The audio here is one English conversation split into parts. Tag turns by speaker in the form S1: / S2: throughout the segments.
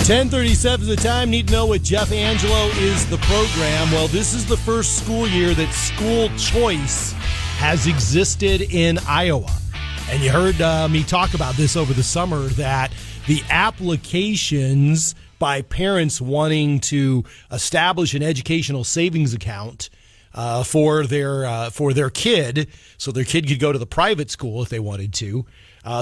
S1: 10:37 is the time. Need to know what Jeff Angelo is the program. Well, this is the first school year that school choice has existed in Iowa. And you heard me talk about this over the summer, that the applications by parents wanting to establish an educational savings account for their kid, so their kid could go to the private school if they wanted to,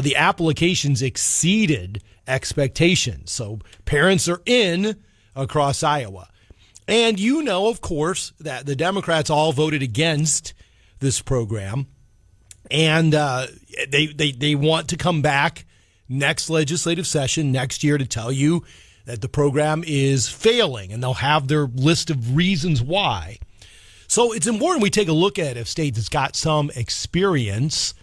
S1: the applications exceeded expectations. So parents are in across Iowa. And you know, of course, that the Democrats all voted against this program. And they want to come back next legislative session next year to tell you that the program is failing, and they'll have their list of reasons why. So it's important we take a look at a state that's got some experience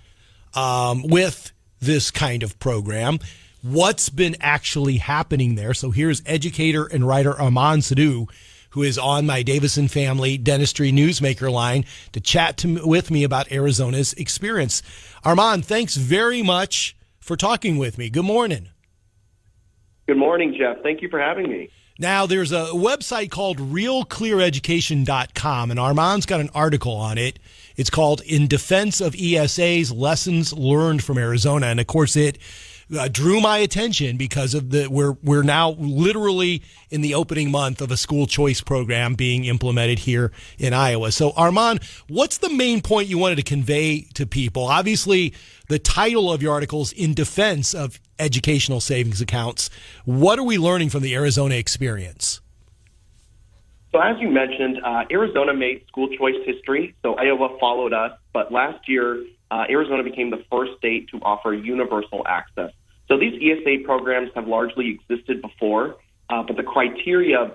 S1: with this kind of program, what's been actually happening there. So here's educator and writer Arman Sidhu, who is on my Davison Family Dentistry Newsmaker line to chat with me about Arizona's experience. Arman, thanks very much for talking with me. Good morning.
S2: Good morning, Jeff. Thank you for having me.
S1: Now, there's a website called realcleareducation.com, and Arman's got an article on it. It's called In Defense of ESAs, Lessons Learned from Arizona. And, of course, it drew my attention because of we're now literally in the opening month of a school choice program being implemented here in Iowa. So, Arman, what's the main point you wanted to convey to people? Obviously, the title of your article is In Defense of Educational Savings Accounts. What are we learning from the Arizona experience?
S2: So as you mentioned, Arizona made school choice history, so Iowa followed us. But last year, Arizona became the first state to offer universal access. So these ESA programs have largely existed before, but the criteria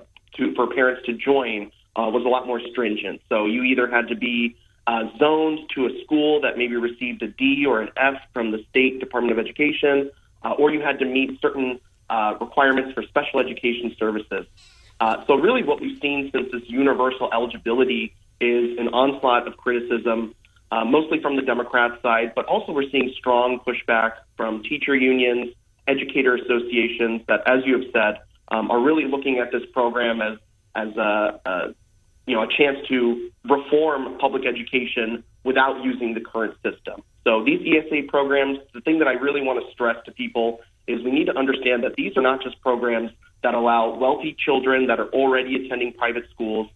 S2: for parents to join was a lot more stringent. So you either had to be zoned to a school that maybe received a D or an F from the State Department of Education, or you had to meet certain requirements for special education services. So really what we've seen since this universal eligibility is an onslaught of criticism, mostly from the Democrat side, but also we're seeing strong pushback from teacher unions, educator associations that, as you have said, are really looking at this program as a chance to reform public education without using the current system. So these ESA programs, the thing that I really want to stress to people is we need to understand that these are not just programs that allow wealthy children that are already attending private schools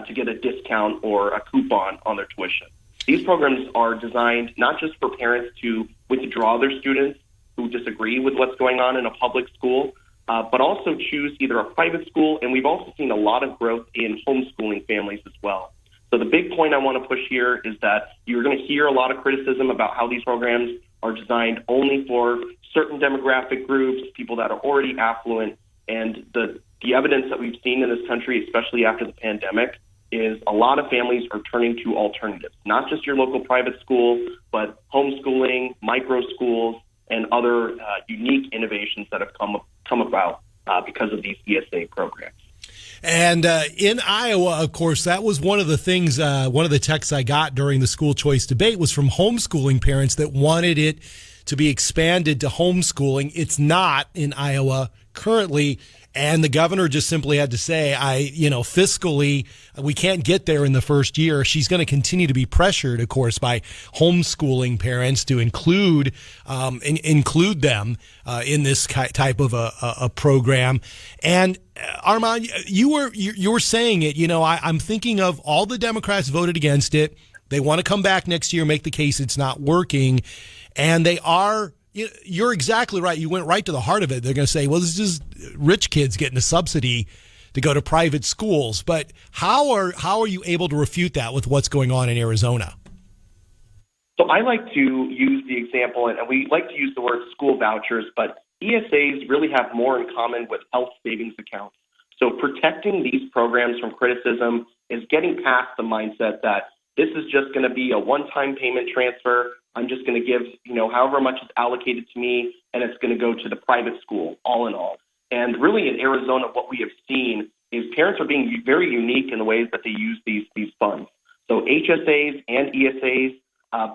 S2: to get a discount or a coupon on their tuition. These programs are designed not just for parents to withdraw their students who disagree with what's going on in a public school, but also choose either a private school, and we've also seen a lot of growth in homeschooling families as well. So the big point I want to push here is that you're going to hear a lot of criticism about how these programs are designed only for certain demographic groups, people that are already affluent, and the evidence that we've seen in this country, especially after the pandemic, is a lot of families are turning to alternatives, not just your local private school, but homeschooling, micro schools, and other unique innovations that have come about because of these ESA programs.
S1: And in Iowa, of course, that was one of the things, one of the texts I got during the school choice debate was from homeschooling parents that wanted it to be expanded to homeschooling. It's not in Iowa currently. And the governor just simply had to say, fiscally, we can't get there in the first year. She's going to continue to be pressured, of course, by homeschooling parents to include them in this type of a program. And Arman, you were saying it. I'm thinking of all the Democrats voted against it. They want to come back next year, make the case it's not working, and they are. You're exactly right. You went right to the heart of it. They're going to say, well, this is rich kids getting a subsidy to go to private schools. But how are you able to refute that with what's going on in Arizona?
S2: So I like to use the example, and we like to use the word school vouchers, but ESAs really have more in common with health savings accounts. So protecting these programs from criticism is getting past the mindset that this is just going to be a one-time payment transfer. I'm just going to give, however much is allocated to me, and it's going to go to the private school, all in all. And really in Arizona, what we have seen is parents are being very unique in the ways that they use these funds. So HSAs and ESAs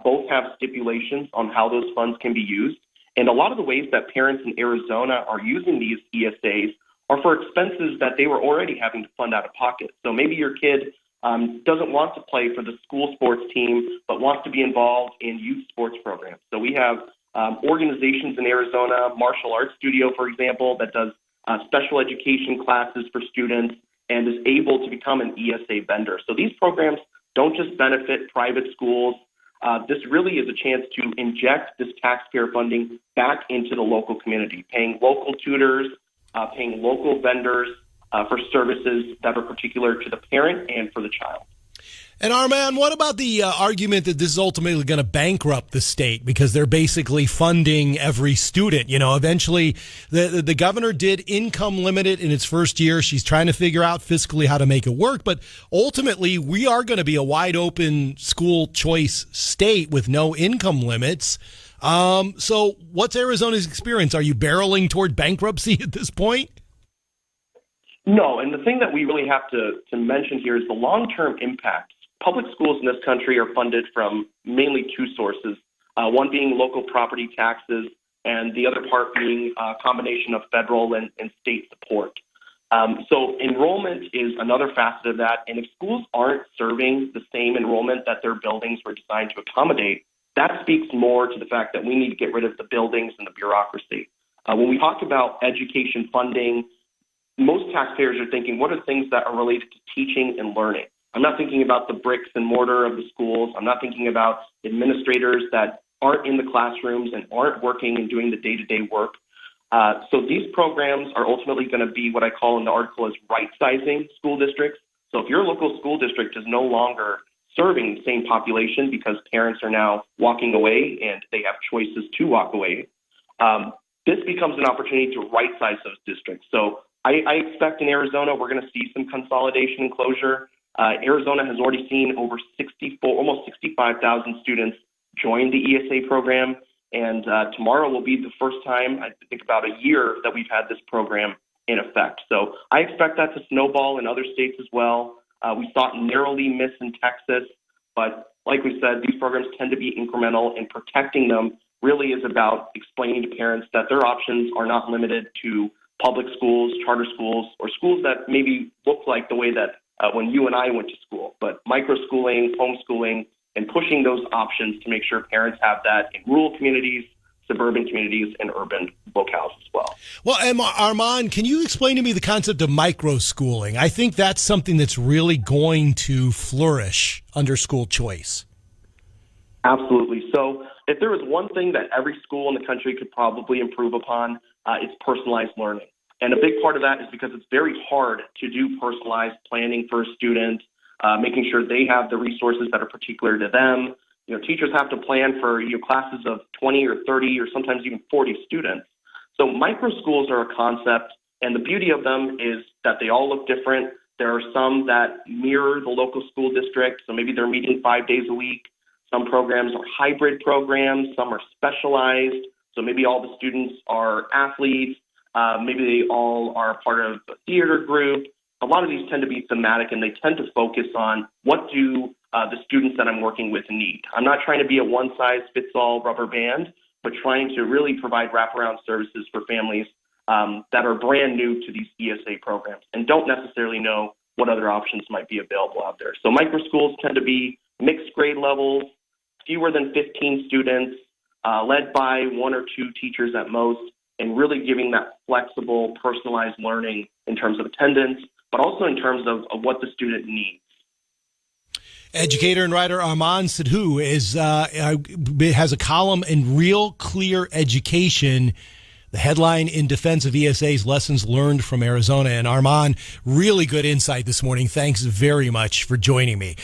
S2: both have stipulations on how those funds can be used. And a lot of the ways that parents in Arizona are using these ESAs are for expenses that they were already having to fund out of pocket. So maybe your kid doesn't want to play for the school sports team, but wants to be involved in youth sports programs. So we have organizations in Arizona, Martial Arts Studio, for example, that does special education classes for students and is able to become an ESA vendor. So these programs don't just benefit private schools. This really is a chance to inject this taxpayer funding back into the local community, paying local tutors, paying local vendors for services that are particular to the parent and for the child.
S1: And Arman, what about the argument that this is ultimately going to bankrupt the state because they're basically funding every student? You know, eventually the governor did income limit it in its first year. She's trying to figure out fiscally how to make it work. But ultimately, we are going to be a wide open school choice state with no income limits. So what's Arizona's experience? Are you barreling toward bankruptcy at this point?
S2: No, and the thing that we really have to mention here is the long-term impact. Public schools in this country are funded from mainly two sources, one being local property taxes and the other part being a combination of federal and state support. So enrollment is another facet of that, and if schools aren't serving the same enrollment that their buildings were designed to accommodate, that speaks more to the fact that we need to get rid of the buildings and the bureaucracy. When we talk about education funding, most taxpayers are thinking, what are things that are related to teaching and learning? I'm not thinking about the bricks and mortar of the schools. I'm not thinking about administrators that aren't in the classrooms and aren't working and doing the day-to-day work. So these programs are ultimately going to be what I call in the article as right-sizing school districts. So if your local school district is no longer serving the same population because parents are now walking away and they have choices to walk away, this becomes an opportunity to right-size those districts. So I expect in Arizona we're going to see some consolidation and closure. Arizona has already seen almost 65,000 students join the ESA program, and tomorrow will be the first time, I think about a year, that we've had this program in effect. So I expect that to snowball in other states as well. We saw it narrowly miss in Texas, but like we said, these programs tend to be incremental, and protecting them really is about explaining to parents that their options are not limited to public schools, charter schools, or schools that maybe look like the way that when you and I went to school, but microschooling, homeschooling, and pushing those options to make sure parents have that in rural communities, suburban communities, and urban locales as well.
S1: Well, Arman, can you explain to me the concept of microschooling? I think that's something that's really going to flourish under school choice.
S2: Absolutely. So if there was one thing that every school in the country could probably improve upon, it's personalized learning. And a big part of that is because it's very hard to do personalized planning for a student, making sure they have the resources that are particular to them. You know, teachers have to plan for classes of 20 or 30 or sometimes even 40 students. So micro schools are a concept, and the beauty of them is that they all look different. There are some that mirror the local school district, so maybe they're meeting 5 days a week. Some programs are hybrid programs. Some are specialized, so maybe all the students are athletes. Maybe they all are part of a theater group. A lot of these tend to be thematic, and they tend to focus on what do the students that I'm working with need. I'm not trying to be a one-size-fits-all rubber band, but trying to really provide wraparound services for families that are brand new to these ESA programs and don't necessarily know what other options might be available out there. So micro schools tend to be mixed grade levels, fewer than 15 students, led by one or two teachers at most, and really giving that flexible, personalized learning in terms of attendance, but also in terms of what the student needs.
S1: Educator and writer Arman Sidhu has a column in Real Clear Education, the headline in defense of ESA's Lessons Learned from Arizona. And Arman, really good insight this morning. Thanks very much for joining me.